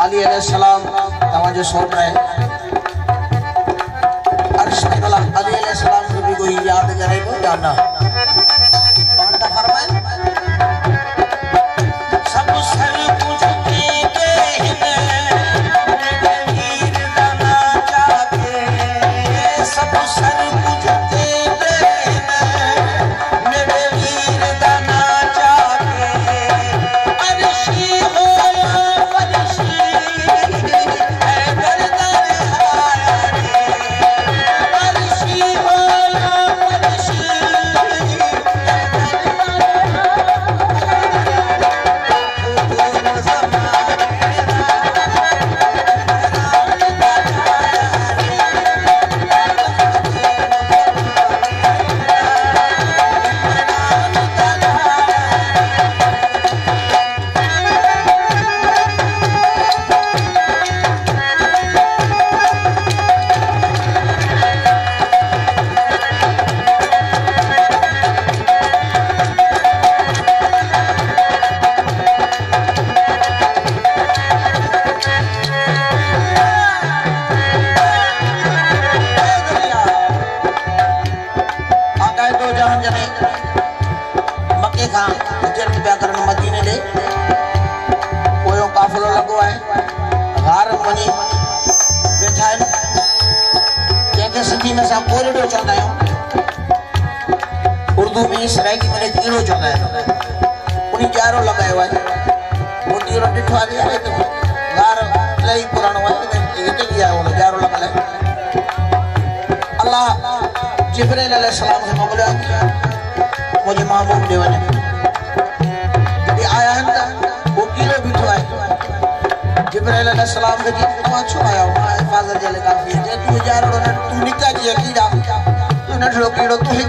अली अलैहिस्सलाम तवज्जो सोच रहे अर्श में अल्लाह अली अलैहिस्सलाम को भी कोई याद करे तो जाना कौन सा फरमाए सब सर कुछ के वीर दाना जाके सब सर कुछ के मेरे वीर दाना जाके अर्शी हो मदीने ले कोई काफिलो लगो है गार मनी बैठा है जैसे सिंधी में सा कोरिडोर चलता है उर्दू में सराइकी में कीड़ो चलता है उन्हीं ग्यारो लगाए हुआ है वो कीड़ो डिठवा दिया है तो गार लई पुरानो है ये तो किया वो ग्यारो लगा ले अल्लाह जिब्राइल अलैहिस्सलाम से मोकलिया मुझे महबूब दे वने आया है वो कीड़ो बिठो है जिब्राइल अलैहिस्सलाम के तमा छो आया हिफाजत जे काफी है तू यार तू निका जी कीड़ा तू न कीड़ो तू ही